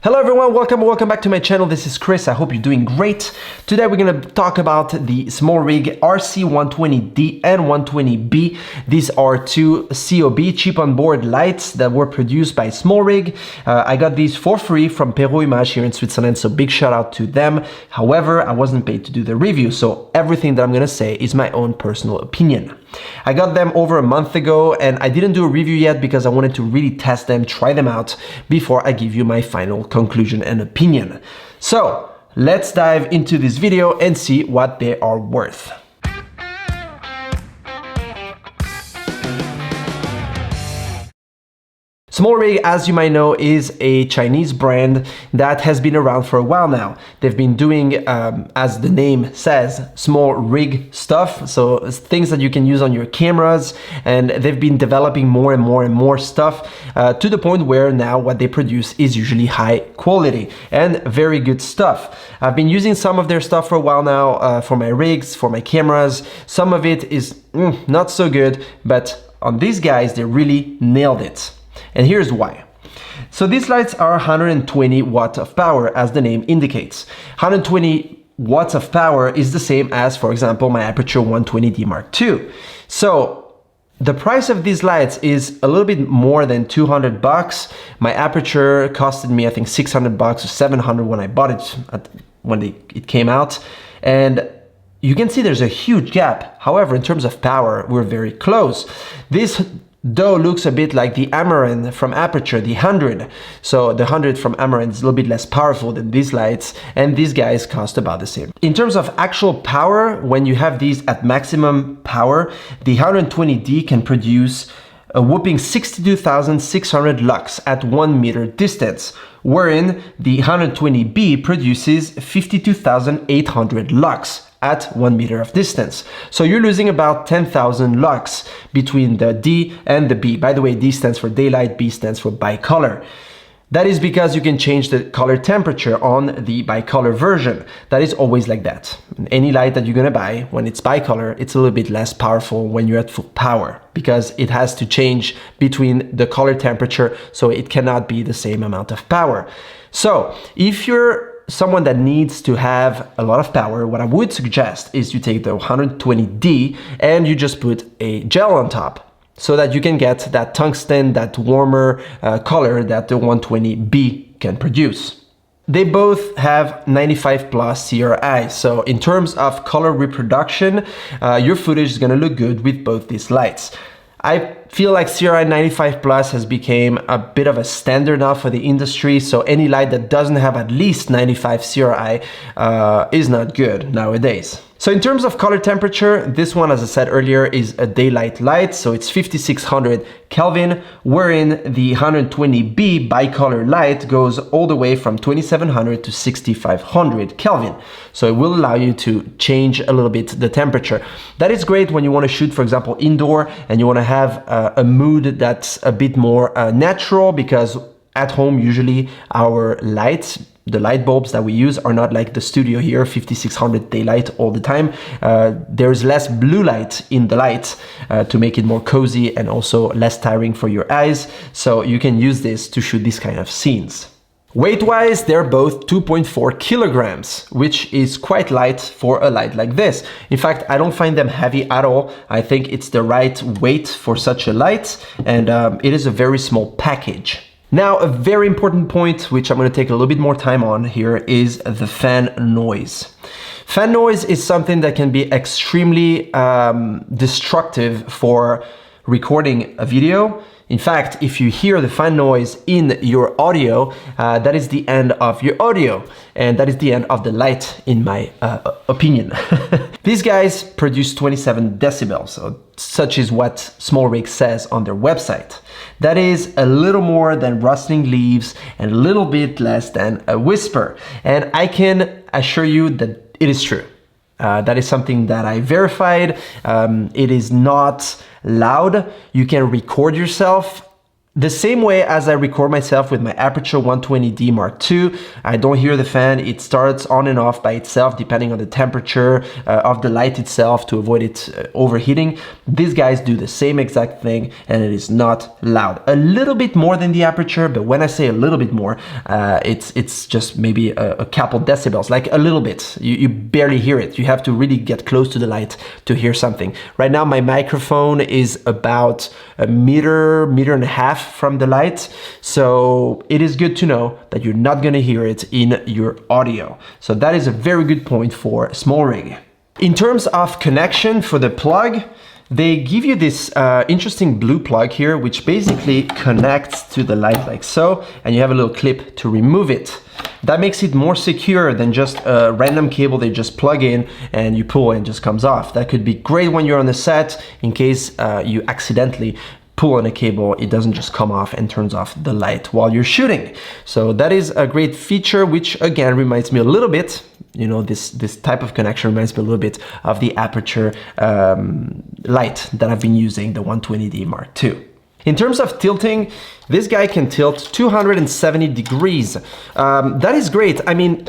Hello everyone, welcome back to my channel. This is Chris. I hope you're doing great. Today we're going to talk about the SmallRig RC120D and 120B. These are two COB, cheap on board lights that were produced by SmallRig. I got these for free from Perrault Image here in Switzerland, so big shout out to them. However, I wasn't paid to do the review, so everything that I'm going to say is my own personal opinion. I got them over a month ago and I didn't do a review yet because I wanted to really test them, try them out before I give you my final conclusion and opinion. So let's dive into this video and see what they are worth. SmallRig, as you might know, is a Chinese brand that has been around for a while now. They've been doing, as the name says, small rig stuff, so things that you can use on your cameras, and they've been developing more and more stuff to the point where now what they produce is usually high quality and very good stuff. I've been using some of their stuff for a while now for my rigs, for my cameras. Some of it is not so good, but on these guys, they really nailed it. And here's why. So these lights are 120 watts of power, as the name indicates. 120 watts of power is the same as, for example, my Aperture 120D Mark II. So the price of these lights is a little bit more than 200 bucks. My Aperture costed me, I think, 600 bucks or 700 when I bought it, when it came out. And you can see there's a huge gap. However, in terms of power, we're very close. This though looks a bit like the Amaran from Aperture, the 100. So the 100 from Amaran is a little bit less powerful than these lights, and these guys cost about the same. In terms of actual power, when you have these at maximum power, the 120D can produce a whopping 62,600 lux at 1 meter distance, wherein the 120B produces 52,800 lux at 1 meter of distance. So you're losing about 10,000 lux between the D and the B. By the way, D stands for daylight, B stands for bicolor. That is because you can change the color temperature on the bicolor version. That is always like that. Any light that you're gonna buy, when it's bicolor, it's a little bit less powerful when you're at full power because it has to change between the color temperature, so it cannot be the same amount of power. So if you're someone that needs to have a lot of power, what I would suggest is you take the 120D and you just put a gel on top so that you can get that tungsten, that warmer color that the 120B can produce. They both have 95 plus CRI, so in terms of color reproduction, your footage is gonna look good with both these lights. I feel like CRI 95 plus has become a bit of a standard now for the industry, so any light that doesn't have at least 95 CRI is not good nowadays. So in terms of color temperature, this one, as I said earlier, is a daylight light, so it's 5600 Kelvin, wherein the 120B bicolor light goes all the way from 2700 to 6500 Kelvin. So it will allow you to change a little bit the temperature. That is great when you want to shoot, for example, indoor, and you want to have a mood that's a bit more natural, because at home, usually our lights, the light bulbs that we use, are not like the studio here, 5600 daylight all the time. There's less blue light in the light to make it more cozy and also less tiring for your eyes. So you can use this to shoot these kind of scenes. Weight-wise, they're both 2.4 kilograms, which is quite light for a light like this. In fact, I don't find them heavy at all. I think it's the right weight for such a light, and it is a very small package. Now, a very important point, which I'm going to take a little bit more time on here, is the fan noise. Fan noise is something that can be extremely destructive for recording a video. In fact, if you hear the fan noise in your audio, that is the end of your audio, and that is the end of the light, in my opinion. These guys produce 27 decibels, so such is what SmallRig says on their website. That is a little more than rustling leaves and a little bit less than a whisper. And I can assure you that it is true. That is something that I verified. It is not loud. You can record yourself The same way as I record myself with my Aperture 120D Mark II, I don't hear the fan. It starts on and off by itself depending on the temperature of the light itself to avoid it overheating. These guys do the same exact thing and it is not loud. A little bit more than the Aperture, but when I say a little bit more, it's just maybe a couple decibels, like a little bit. You barely hear it. You have to really get close to the light to hear something. Right now my microphone is about a meter and a half from the light, so it is good to know that you're not going to hear it in your audio. So that is a very good point for SmallRig. In terms of connection for the plug, they give you this interesting blue plug here, which basically connects to the light like so, and you have a little clip to remove it. That makes it more secure than just a random cable they just plug in and you pull and it just comes off. That could be great when you're on the set in case you accidentally pull on a cable, it doesn't just come off and turns off the light while you're shooting. So that is a great feature, which again reminds me a little bit, you know, this type of connection reminds me a little bit of the Aperture light that I've been using, the 120D Mark II. In terms of tilting, this guy can tilt 270 degrees. That is great. I mean,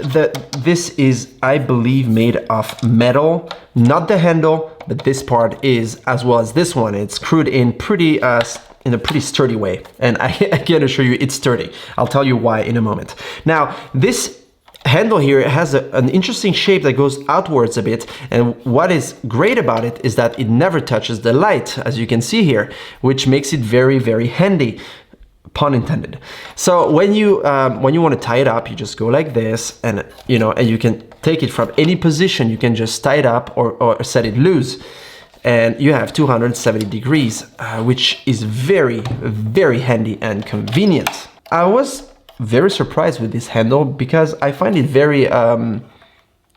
this is, I believe, made of metal, not the handle, but this part is, as well as this one. It's screwed in in a pretty sturdy way. And I can assure you it's sturdy. I'll tell you why in a moment. Now, this handle here has an interesting shape that goes outwards a bit, and what is great about it is that it never touches the light, as you can see here, which makes it very, very handy, pun intended. So when you want to tie it up, you just go like this, and you can take it from any position. You can just tie it up or set it loose, and you have 270 degrees, which is very, very handy and convenient. I was very surprised with this handle because I find it very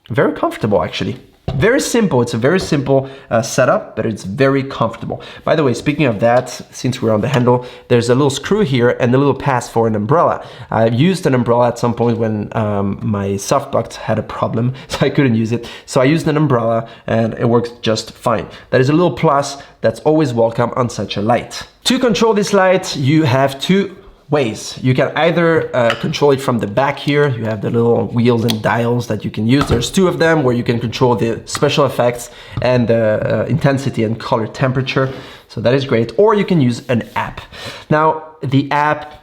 very comfortable, actually. Very simple. It's a very simple setup, but it's very comfortable. By the way, speaking of that, since we're on the handle, there's a little screw here and a little pass for an umbrella. I've used an umbrella at some point when my softbox had a problem, so I couldn't use it. So I used an umbrella and it works just fine. That is a little plus that's always welcome on such a light. To control this light, you have two ways. You can either control it from the back here. You have the little wheels and dials that you can use. There's two of them where you can control the special effects and the intensity and color temperature. So that is great. Or you can use an app. Now, the app,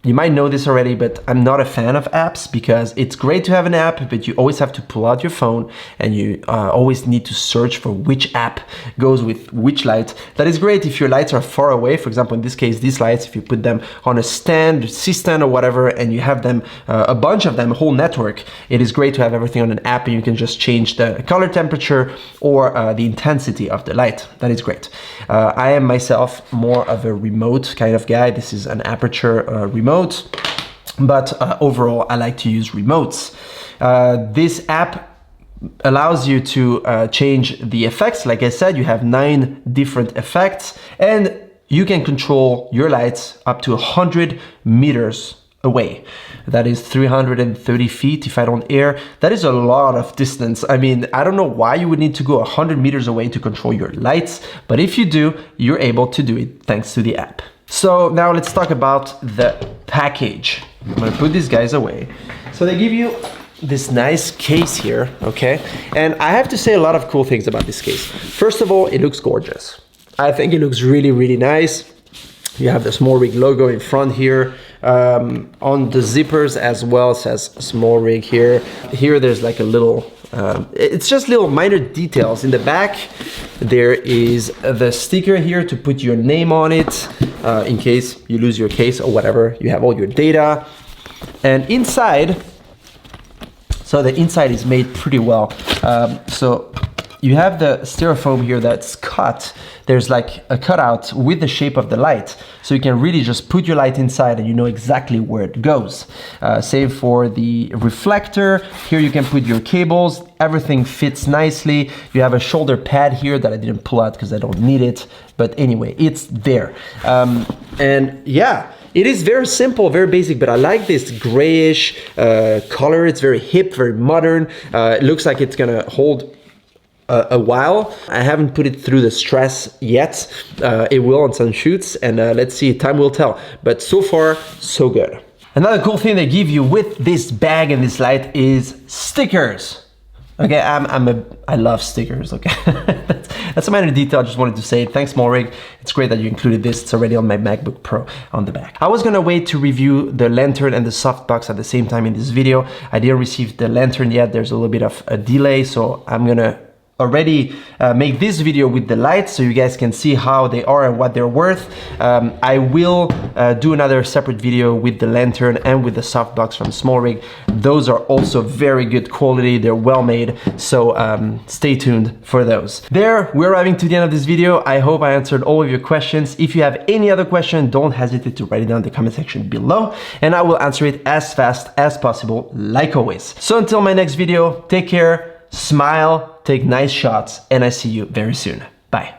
you might know this already, but I'm not a fan of apps because it's great to have an app, but you always have to pull out your phone and you always need to search for which app goes with which light. That is great if your lights are far away. For example, in this case, these lights, if you put them on a stand, C-stand or whatever, and you have them, a bunch of them, a whole network, it is great to have everything on an app and you can just change the color temperature or the intensity of the light. That is great. I am myself more of a remote kind of guy. This is an Aperture remote. But overall, I like to use remotes. This app allows you to change the effects. Like I said, you have 9 different effects and you can control your lights up to 100 meters away. That is 330 feet if I don't err. That is a lot of distance. I mean, I don't know why you would need to go 100 meters away to control your lights, but if you do, you're able to do it thanks to the app. So now let's talk about the package. I'm gonna put these guys away. So they give you this nice case here, okay? And I have to say a lot of cool things about this case. First of all, it looks gorgeous. I think it looks really, really nice. You have the SmallRig logo in front here. On the zippers as well, it says SmallRig here. Here there's like a little, it's just little minor details. In the back, there is the sticker here to put your name on it in case you lose your case or whatever. You have all your data. And inside, so the inside is made pretty well. So you have the styrofoam here that's cut. There's like a cutout with the shape of the light. So you can really just put your light inside and you know exactly where it goes. Same for the reflector. Here you can put your cables. Everything fits nicely. You have a shoulder pad here that I didn't pull out because I don't need it. But anyway, it's there. And yeah, it is very simple, very basic, but I like this grayish color. It's very hip, very modern. It looks like it's gonna hold a while. I haven't put it through the stress yet. It will on some shoots, and let's see, time will tell. But so far, so good. Another cool thing they give you with this bag and this light is stickers. Okay, I love stickers, okay? that's a minor detail, I just wanted to say it. Thanks, SmallRig. It's great that you included this. It's already on my MacBook Pro on the back. I was gonna wait to review the lantern and the softbox at the same time in this video. I didn't receive the lantern yet. There's a little bit of a delay, so I'm gonna already make this video with the lights so you guys can see how they are and what they're worth. I will do another separate video with the lantern and with the softbox from SmallRig. Those are also very good quality, they're well made, so stay tuned for those. There, we're arriving to the end of this video. I hope I answered all of your questions. If you have any other question, don't hesitate to write it down in the comment section below, and I will answer it as fast as possible, like always. So until my next video, take care, smile, take nice shots, and I see you very soon. Bye.